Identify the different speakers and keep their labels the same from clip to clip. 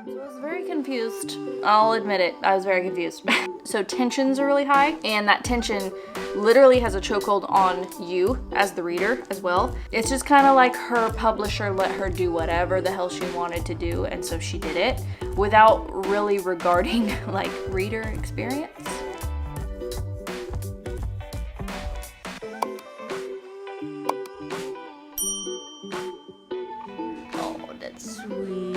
Speaker 1: So I was very confused. I'll admit it, I was very confused. So tensions are really high, and that tension literally has a chokehold on you as the reader as well. It's just kind of like her publisher let her do whatever the hell she wanted to do, and so she did it without really regarding like reader experience. Oh, that's sweet.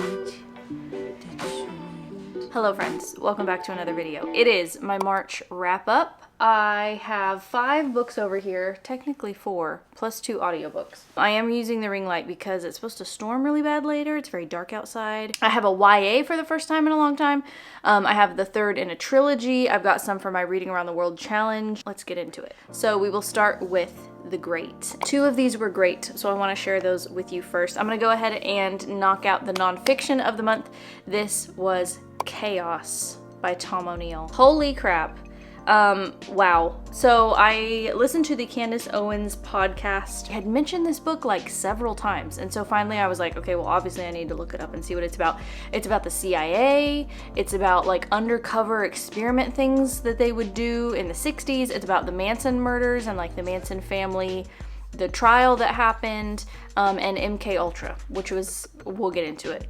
Speaker 1: Hello friends, welcome back to another video. It is my March wrap up. I have 5 books over here, technically 4, plus 2 audiobooks. I am using the ring light because it's supposed to storm really bad later. It's very dark outside. I have a YA for the first time in a long time. I have the 3rd in a trilogy. I've got some for my Reading Around the World challenge. Let's get into it. So we will start with the great. 2 of these were great, so I want to share those with you first. I'm going to go ahead and knock out the nonfiction of the month. This was Chaos by Tom O'Neill. Holy crap. Wow. So I listened to the Candace Owens podcast. I had mentioned this book like several times, and so finally I was like, okay, well obviously I need to look it up and see what it's about. It's about the CIA. It's about like undercover experiment things that they would do in the 60s. It's about the Manson murders and like the Manson family, the trial that happened, and MKUltra, which was, we'll get into it.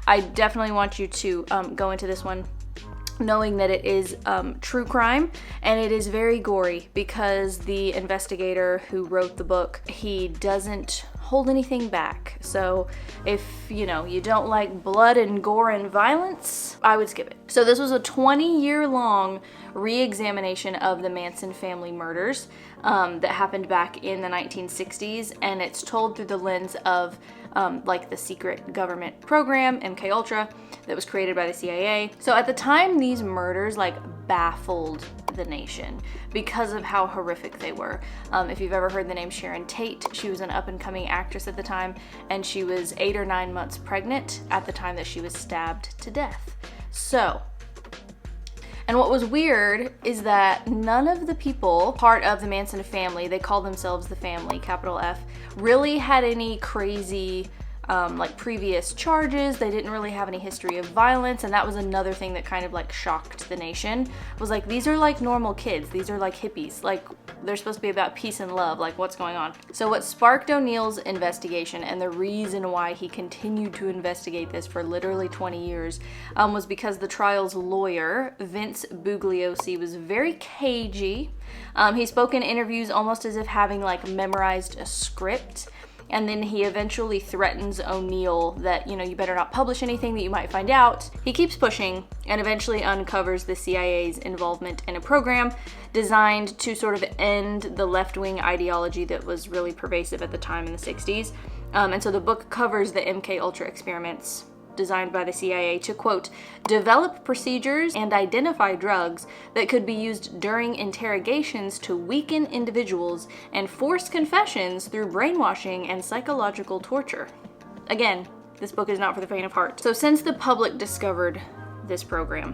Speaker 1: I definitely want you to go into this one knowing that it is true crime, and it is very gory because the investigator who wrote the book, he doesn't hold anything back. So if you don't like blood and gore and violence, I would skip it. So this was a 20-year long re-examination of the Manson family murders that happened back in the 1960s, and it's told through the lens of like the secret government program, MKUltra, that was created by the CIA. So at the time, these murders like baffled the nation because of how horrific they were. If you've ever heard the name Sharon Tate, she was an up-and-coming actress at the time, and she was 8 or 9 months pregnant at the time that she was stabbed to death. So, and what was weird is that none of the people part of the Manson family, they call themselves the family, capital F, really had any crazy like previous charges. They didn't really have any history of violence, and that was another thing that kind of like shocked the nation. Was like, these are like normal kids. These are like hippies. Like, they're supposed to be about peace and love. Like, what's going on? So what sparked O'Neill's investigation, and the reason why he continued to investigate this for literally 20 years, was because the trial's lawyer, Vince Bugliosi, was very cagey. He spoke in interviews almost as if having like memorized a script. And then he eventually threatens O'Neill that, you better not publish anything that you might find out. He keeps pushing and eventually uncovers the CIA's involvement in a program designed to sort of end the left-wing ideology that was really pervasive at the time in the 60s. And so the book covers the MKUltra experiments designed by the CIA to, quote, develop procedures and identify drugs that could be used during interrogations to weaken individuals and force confessions through brainwashing and psychological torture. Again, this book is not for the faint of heart. So since the public discovered this program,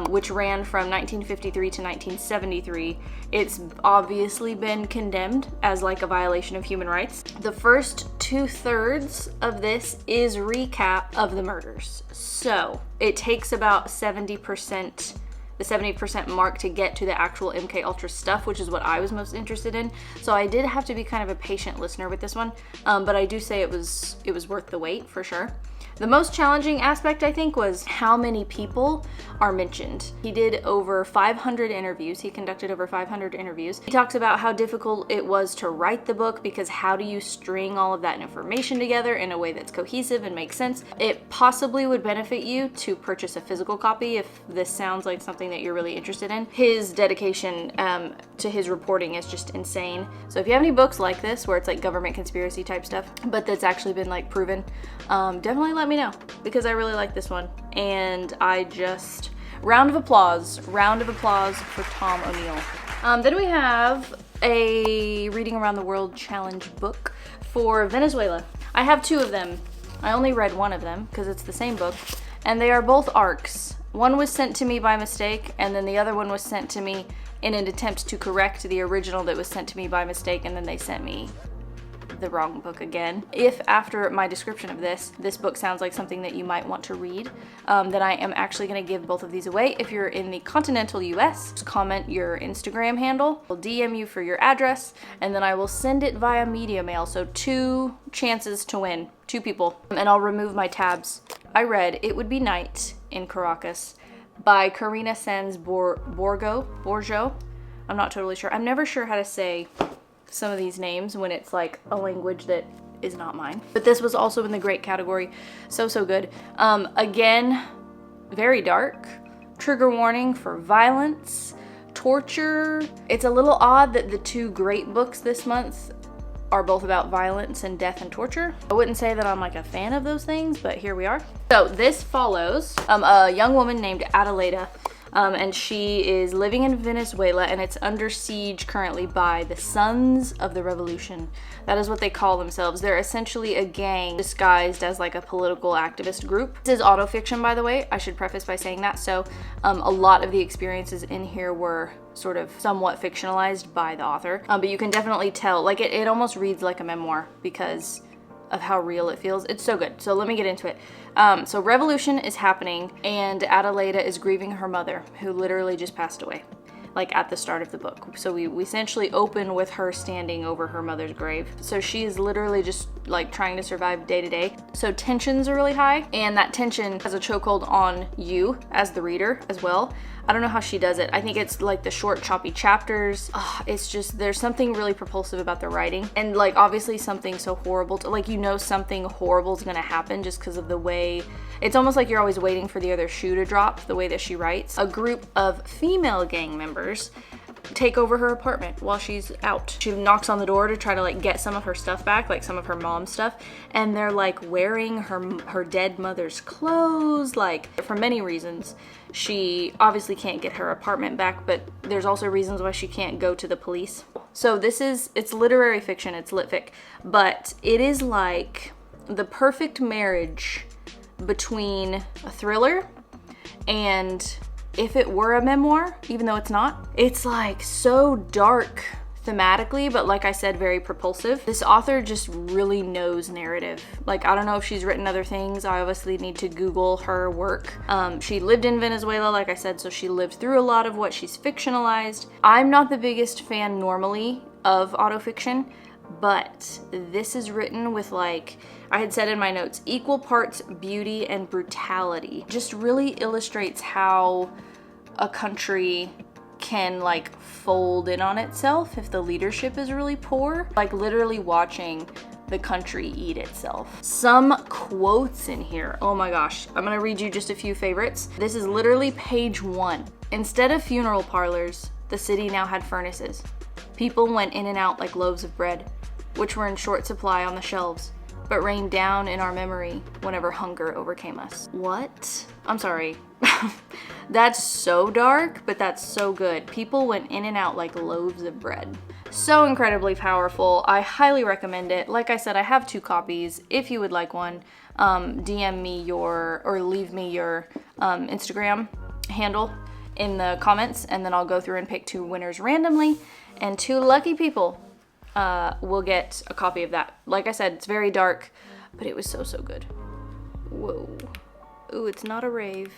Speaker 1: which ran from 1953 to 1973, it's obviously been condemned as like a violation of human rights. The first 2/3 of this is recap of the murders. So it takes about 70%, the 70% mark to get to the actual MKUltra stuff, which is what I was most interested in. So I did have to be kind of a patient listener with this one, but I do say it was worth the wait for sure. The most challenging aspect, I think, was how many people are mentioned. He did over 500 interviews. He conducted over 500 interviews. He talks about how difficult it was to write the book because how do you string all of that information together in a way that's cohesive and makes sense? It possibly would benefit you to purchase a physical copy if this sounds like something that you're really interested in. His dedication to his reporting is just insane. So if you have any books like this where it's like government conspiracy type stuff, but that's actually been like proven, definitely let me know because I really like this one. And I just, round of applause for Tom O'Neill. Then we have a Reading Around the World challenge book for Venezuela. I have 2 of them. I only read one of them because it's the same book, and they are both ARCs. One was sent to me by mistake, and then the other one was sent to me in an attempt to correct the original that was sent to me by mistake, and then they sent me the wrong book again. If after my description of this book sounds like something that you might want to read, then I am actually going to give both of these away. If you're in the continental US, just comment your Instagram handle. I'll DM you for your address, and then I will send it via media mail. So 2 chances to win, 2 people, and I'll remove my tabs. I read It Would Be Night in Caracas by Karina Sanz Borjo. I'm not totally sure. I'm never sure how to say some of these names when it's like a language that is not mine. But this was also in the great category. So good. Again, very dark. Trigger warning for violence, torture. It's a little odd that the 2 great books this month are both about violence and death and torture. I wouldn't say that I'm like a fan of those things, but here we are. So this follows a young woman named Adelaida, and she is living in Venezuela, and it's under siege currently by the Sons of the Revolution. That is what they call themselves. They're essentially a gang disguised as like a political activist group. This is autofiction, by the way. I should preface by saying that. So a lot of the experiences in here were sort of somewhat fictionalized by the author. But you can definitely tell, like it almost reads like a memoir because of how real it feels. It's so good. So let me get into it. So revolution is happening, and Adelaida is grieving her mother, who literally just passed away, like at the start of the book. So we essentially open with her standing over her mother's grave. So she is literally just like trying to survive day to day. So tensions are really high, and that tension has a chokehold on you as the reader as well. I don't know how she does it. I think it's like the short, choppy chapters. It's just, there's something really propulsive about the writing. And like, obviously something so horrible, like, you know, something horrible is gonna happen just because of the way, it's almost like you're always waiting for the other shoe to drop, the way that she writes. A group of female gang members take over her apartment while she's out. She knocks on the door to try to like get some of her stuff back, like some of her mom's stuff, and they're like wearing her dead mother's clothes, like for many reasons. She obviously can't get her apartment back, but there's also reasons why she can't go to the police. So it's literary fiction, it's lit fic, but it is like the perfect marriage between a thriller and, if it were a memoir, even though it's not, it's like so dark thematically, but like I said, very propulsive. This author just really knows narrative. Like, I don't know if she's written other things. I obviously need to Google her work. She lived in Venezuela, like I said, so she lived through a lot of what she's fictionalized. I'm not the biggest fan normally of autofiction, but this is written with, like I had said in my notes, equal parts beauty and brutality. Just really illustrates how a country can like fold in on itself if the leadership is really poor. Like literally watching the country eat itself. Some quotes in here, oh my gosh. I'm gonna read you just a few favorites. This is literally page 1. Instead of funeral parlors, the city now had furnaces. People went in and out like loaves of bread, which were in short supply on the shelves, but rained down in our memory whenever hunger overcame us. What? I'm sorry. That's so dark, but that's so good. People went in and out like loaves of bread. So incredibly powerful. I highly recommend it. Like I said, I have 2 copies. If you would like one, DM me or leave me your Instagram handle in the comments, and then I'll go through and pick 2 winners randomly, and 2 lucky people will get a copy of that. Like I said, it's very dark, but it was so good. Whoa. Ooh, it's not a rave.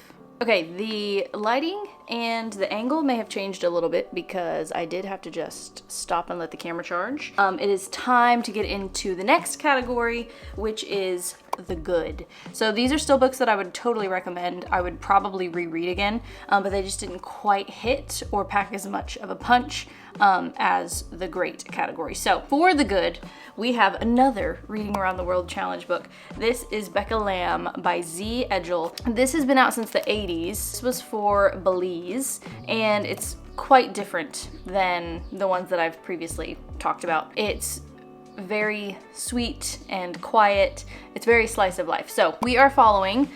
Speaker 1: Okay, the lighting and the angle may have changed a little bit because I did have to just stop and let the camera charge. It is time to get into the next category, which is the good. So these are still books that I would totally recommend. I would probably reread again, but they just didn't quite hit or pack as much of a punch as the great category. So for the good, we have another Reading Around the World Challenge book. This is Becca Lamb by Z. Edgell. This has been out since the 80s. This was for Belize, and it's quite different than the ones that I've previously talked about. It's very sweet and quiet. It's very slice of life. So we are following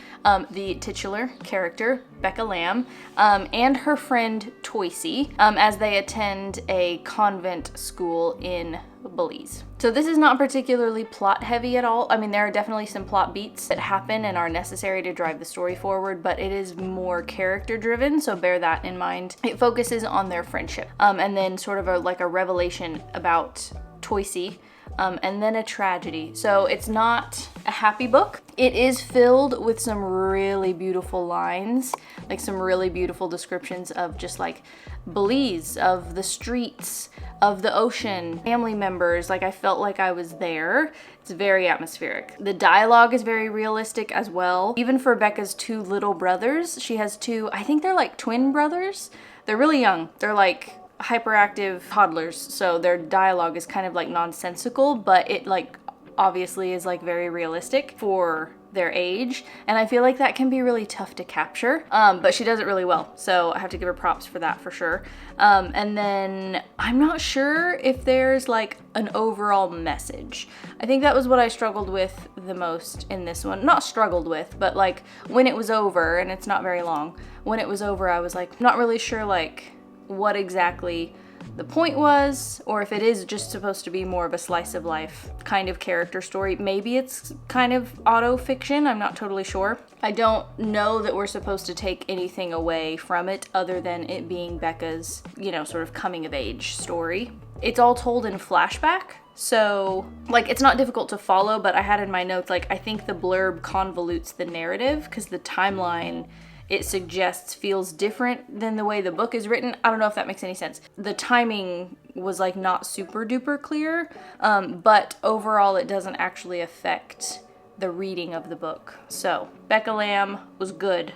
Speaker 1: the titular character, Becca Lamb, and her friend Toysie as they attend a convent school in Belize. So this is not particularly plot heavy at all. I mean, there are definitely some plot beats that happen and are necessary to drive the story forward, but it is more character driven, so bear that in mind. It focuses on their friendship and then sort of like a revelation about Toysie, and then a tragedy. So it's not a happy book. It is filled with some really beautiful lines, like some really beautiful descriptions of just like Belize, of the streets, of the ocean, family members. Like I felt like I was there. It's very atmospheric. The dialogue is very realistic as well. Even for Becca's two little brothers, she has two, I think they're like twin brothers. They're really young. They're like hyperactive toddlers, so their dialogue is kind of like nonsensical, but it like obviously is like very realistic for their age, and I feel like that can be really tough to capture, but she does it really well, so I have to give her props for that for sure. And then I'm not sure if there's like an overall message. I think that was what I struggled with the most in this one. Not struggled with, but like when it was over, and it's not very long, when it was over I was like not really sure like what exactly the point was, or if it is just supposed to be more of a slice of life kind of character story. Maybe it's kind of auto fiction, I'm not totally sure. I don't know that we're supposed to take anything away from it other than it being Becca's, you know, sort of coming of age story. It's all told in flashback, so like it's not difficult to follow, but I had in my notes like I think the blurb convolutes the narrative because the timeline it suggests feels different than the way the book is written. I don't know if that makes any sense. The timing was like not super duper clear, but overall it doesn't actually affect the reading of the book. So Becca Lamb was good.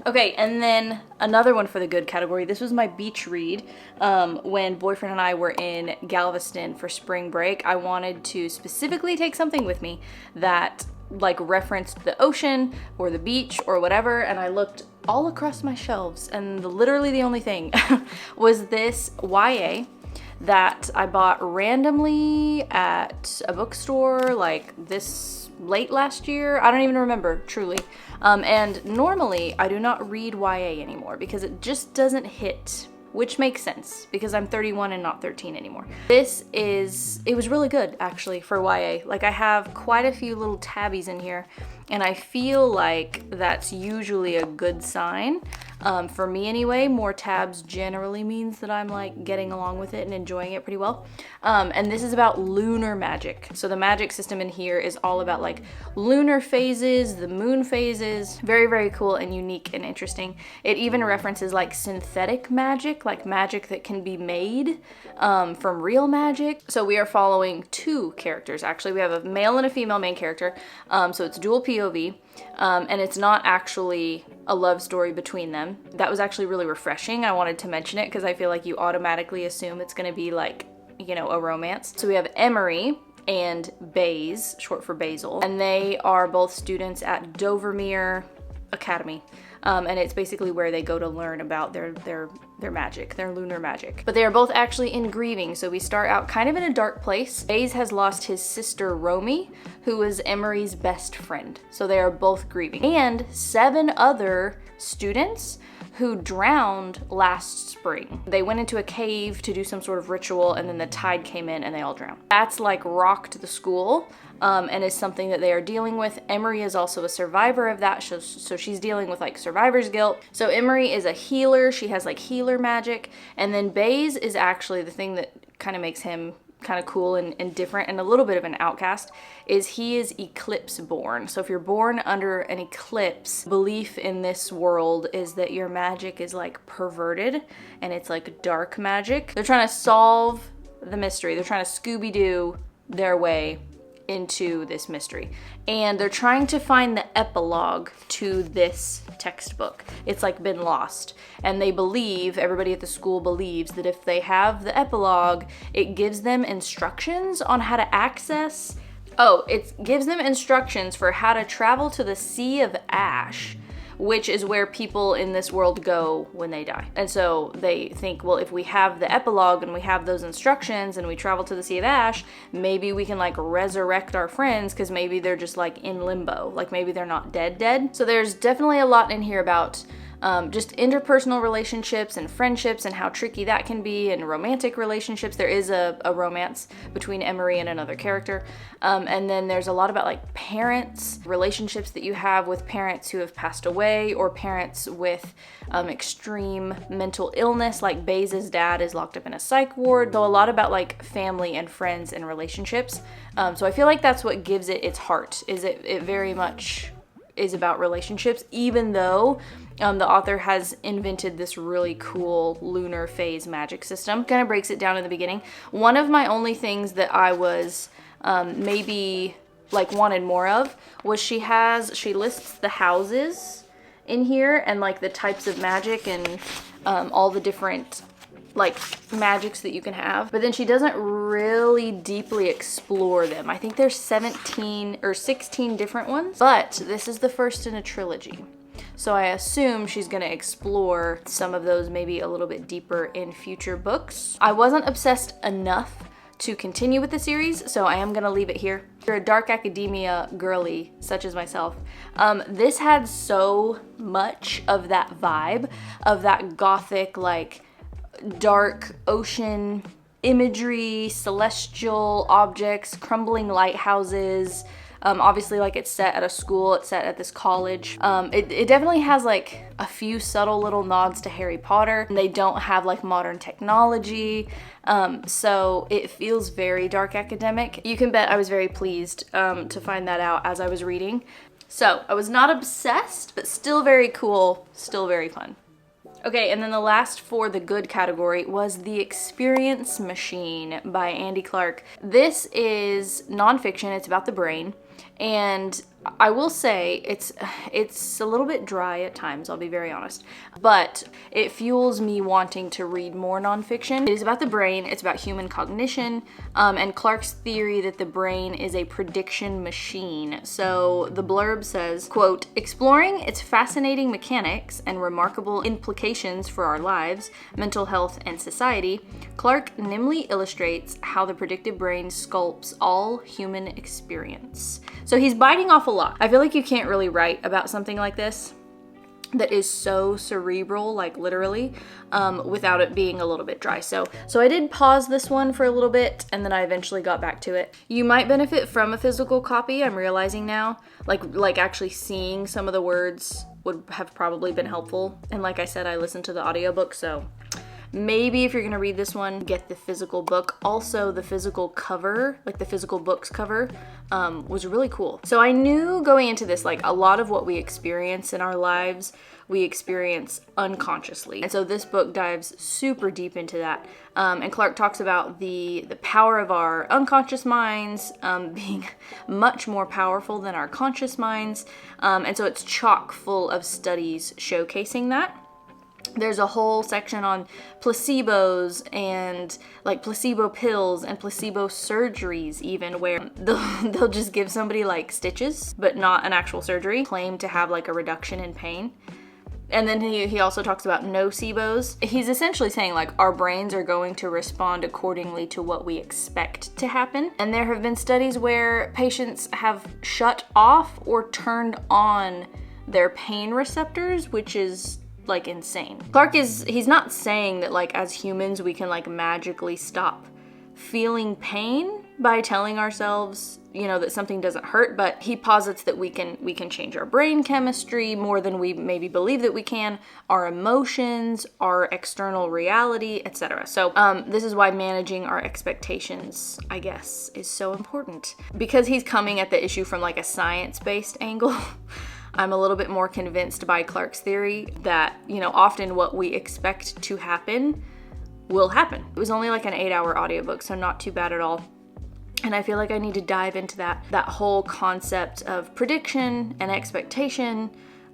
Speaker 1: Okay, and then another one for the good category. This was my beach read. When boyfriend and I were in Galveston for spring break, I wanted to specifically take something with me that like referenced the ocean or the beach or whatever, and I looked all across my shelves, and literally the only thing was this YA that I bought randomly at a bookstore like this late last year. I don't even remember, truly. And normally I do not read YA anymore because it just doesn't hit, which makes sense because I'm 31 and not 13 anymore. It was really good actually for YA. Like I have quite a few little tabbies in here, and I feel like that's usually a good sign. For me anyway, more tabs generally means that I'm like getting along with it and enjoying it pretty well. And this is about lunar magic. So the magic system in here is all about like lunar phases, the moon phases. Very, very cool and unique and interesting. It even references like synthetic magic, like magic that can be made from real magic. So we are following two characters actually. We have a male and a female main character. So it's dual POV. And it's not actually a love story between them. That was actually really refreshing. I wanted to mention it because I feel like you automatically assume it's going to be like, you know, a romance. So we have Emery and Baze, short for Basil, and they are both students at Dovermere Academy. And it's basically where they go to learn about their magic, their lunar magic. But they are both actually in grieving, so we start out kind of in a dark place. Baze has lost his sister Romy, who is Emery's best friend. So they are both grieving. And 7 other students who drowned last spring. They went into a cave to do some sort of ritual, and then the tide came in and they all drowned. That's like rocked the school. And is something that they are dealing with. Emery is also a survivor of that, so she's dealing with like survivor's guilt. So Emery is a healer, she has like healer magic, and then Baze is actually the thing that kind of makes him kind of cool and different and a little bit of an outcast, is he is eclipse born. So if you're born under an eclipse, belief in this world is that your magic is like perverted and it's like dark magic. They're trying to solve the mystery. They're trying to Scooby-Doo their way into this mystery, and they're trying to find the epilogue to this textbook. It's like been lost, and they believe, everybody at the school believes, that if they have the epilogue, it gives them instructions on how to access, it gives them instructions for how to travel to the Sea of Ash, which is where people in this world go when they die. And so they think, well, if we have the epilogue and we have those instructions and we travel to the Sea of Ash, maybe we can like resurrect our friends because maybe they're just like in limbo, like maybe they're not dead. So there's definitely a lot in here about just interpersonal relationships and friendships and how tricky that can be, and romantic relationships. There is a romance between Emery and another character. And then there's a lot about like parents, relationships that you have with parents who have passed away, or parents with extreme mental illness, like Baze's dad is locked up in a psych ward. So a lot about like family and friends and relationships. So I feel like that's what gives it its heart, is it very much is about relationships, even though the author has invented this really cool lunar phase magic system. Kind of breaks it down in the beginning. One of my only things that I was maybe like wanted more of was she lists the houses in here and like the types of magic and all the different like magics that you can have, but then she doesn't really deeply explore them. I think there's 17 or 16 different ones, but this is the first in a trilogy. So I assume she's gonna explore some of those maybe a little bit deeper in future books. I wasn't obsessed enough to continue with the series, so I am gonna leave it here. If you're a dark academia girly, such as myself, this had so much of that vibe, of that gothic, like dark ocean imagery, celestial objects, crumbling lighthouses. Obviously, like, it's set at a school, it's set at this college. It definitely has like a few subtle little nods to Harry Potter. They don't have like modern technology, so it feels very dark academic. You can bet I was very pleased to find that out as I was reading. So I was not obsessed, but still very cool, still very fun. Okay, and then the last for the good category was The Experience Machine by Andy Clark. This is nonfiction, it's about the brain, and I will say it's a little bit dry at times, I'll be very honest, but it fuels me wanting to read more nonfiction. It is about the brain, it's about human cognition, and Clark's theory that the brain is a prediction machine. So the blurb says, quote, "Exploring its fascinating mechanics and remarkable implications for our lives, mental health, and society, Clark nimbly illustrates how the predictive brain sculpts all human experience." So he's biting off a lot. I feel like you can't really write about something like this that is so cerebral, like literally, without it being a little bit dry. So I did pause this one for a little bit, and then I eventually got back to it. You might benefit from a physical copy, I'm realizing now. Like actually seeing some of the words would have probably been helpful. And like I said, I listened to the audiobook, so maybe if you're gonna read this one, get the physical book. Also, the physical cover, like the physical book's cover, was really cool. So I knew going into this, like, a lot of what we experience in our lives, we experience unconsciously. And so this book dives super deep into that. And Clark talks about the power of our unconscious minds being much more powerful than our conscious minds. And so it's chock full of studies showcasing that. There's a whole section on placebos and like placebo pills and placebo surgeries, even, where they'll just give somebody like stitches, but not an actual surgery, claim to have like a reduction in pain. And then he also talks about nocebos. He's essentially saying like our brains are going to respond accordingly to what we expect to happen. And there have been studies where patients have shut off or turned on their pain receptors, which is like insane. Clark he's not saying that like as humans we can like magically stop feeling pain by telling ourselves, you know, that something doesn't hurt, but he posits that we can change our brain chemistry more than we maybe believe that we can, our emotions, our external reality, etc. So this is why managing our expectations, I guess, is so important. Because he's coming at the issue from like a science-based angle, I'm a little bit more convinced by Clark's theory that, you know, often what we expect to happen will happen. It was only like an 8-hour audiobook, so not too bad at all. And I feel like I need to dive into that whole concept of prediction and expectation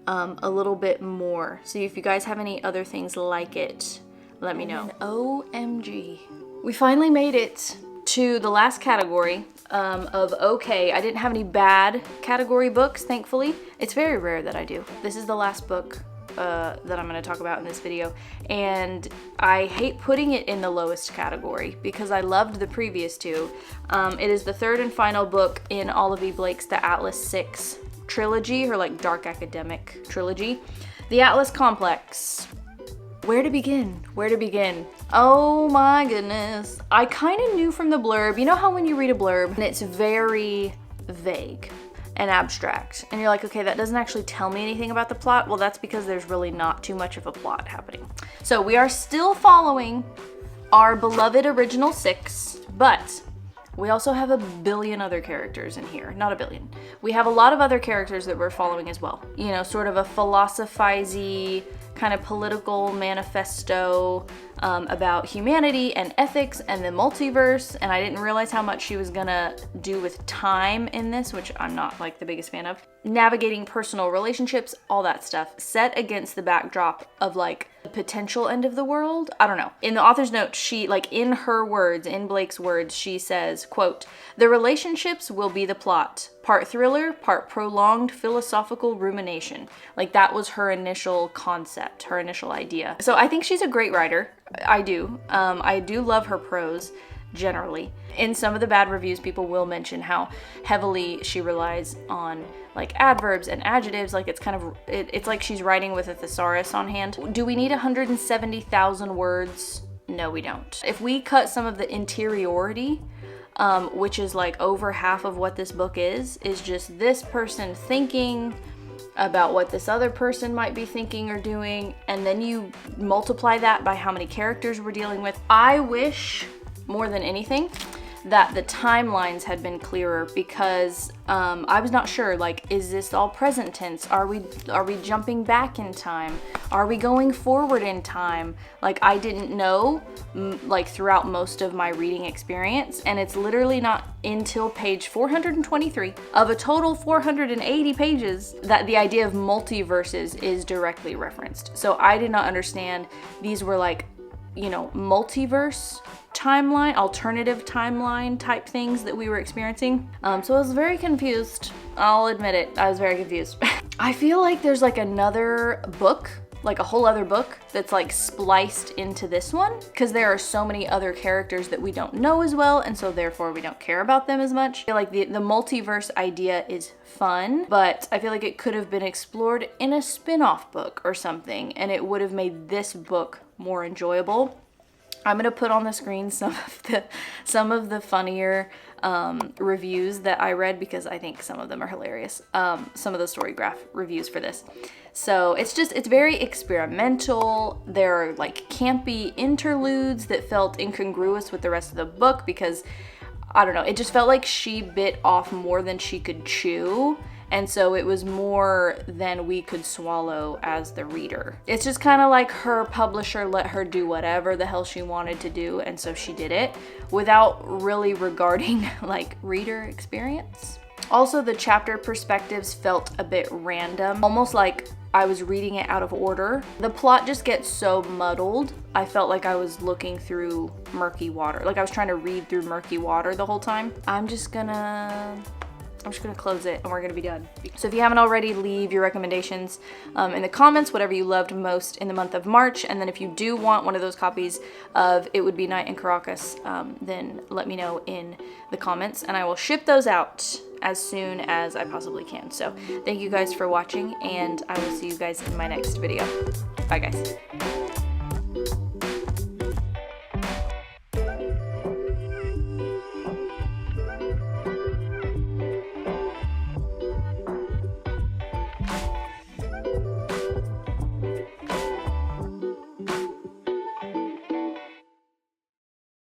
Speaker 1: a little bit more. So if you guys have any other things like it, let me know. OMG. We finally made it to the last category of okay. I didn't have any bad category books, thankfully. It's very rare that I do. This is the last book that I'm going to talk about in this video, and I hate putting it in the lowest category because I loved the previous two. It is the third and final book in Olive Blake's The Atlas 6 trilogy, her like dark academic trilogy. The Atlas Complex. Where to begin? Where to begin? Oh my goodness. I kind of knew from the blurb. You know how when you read a blurb and it's very vague and abstract and you're like, okay, that doesn't actually tell me anything about the plot? Well, that's because there's really not too much of a plot happening. So we are still following our beloved original 6, but we also have a billion other characters in here. Not a billion. We have a lot of other characters that we're following as well. You know, sort of a philosophize-y kind of political manifesto about humanity and ethics and the multiverse. And I didn't realize how much she was gonna do with time in this, which I'm not like the biggest fan of. Navigating personal relationships, all that stuff, set against the backdrop of like the potential end of the world. I don't know. In the author's note, she, like in her words, in Blake's words, she says, quote, "The relationships will be the plot. Part thriller, part prolonged philosophical rumination." Like that was her initial concept, her initial idea. So I think she's a great writer. I do. I do love her prose generally. In some of the bad reviews, people will mention how heavily she relies on like adverbs and adjectives. Like it's kind of, it's like she's writing with a thesaurus on hand. Do we need 170,000 words? No, we don't. If we cut some of the interiority, which is like over half of what this book is just this person thinking about what this other person might be thinking or doing, and then you multiply that by how many characters we're dealing with. I wish more than anything that the timelines had been clearer, because I was not sure, like, is this all present tense? Are we jumping back in time? Are we going forward in time? Like, I didn't know, like, throughout most of my reading experience, and it's literally not until page 423 of a total 480 pages that the idea of multiverses is directly referenced. So I did not understand these were like, you know, multiverse timeline, alternative timeline type things that we were experiencing. So I was very confused. I'll admit it, I was very confused. I feel like there's like another book, like a whole other book that's like spliced into this one, because there are so many other characters that we don't know as well, and so therefore we don't care about them as much. I feel like the multiverse idea is fun, but I feel like it could have been explored in a spin-off book or something, and it would have made this book more enjoyable. I'm gonna put on the screen some of the funnier reviews that I read, because I think some of them are hilarious. Some of the Storygraph reviews for this. So it's very experimental. There are like campy interludes that felt incongruous with the rest of the book, because I don't know, it just felt like she bit off more than she could chew. And so it was more than we could swallow as the reader. It's just kind of like her publisher let her do whatever the hell she wanted to do, and so she did it without really regarding like reader experience. Also, the chapter perspectives felt a bit random, almost like I was reading it out of order. The plot just gets so muddled. I felt like I was looking through murky water. Like I was trying to read through murky water the whole time. I'm just gonna close it and we're gonna be done. So if you haven't already, leave your recommendations in the comments, whatever you loved most in the month of March. And then if you do want one of those copies of It Would Be Night in Caracas, then let me know in the comments and I will ship those out as soon as I possibly can. So thank you guys for watching, and I will see you guys in my next video. Bye guys.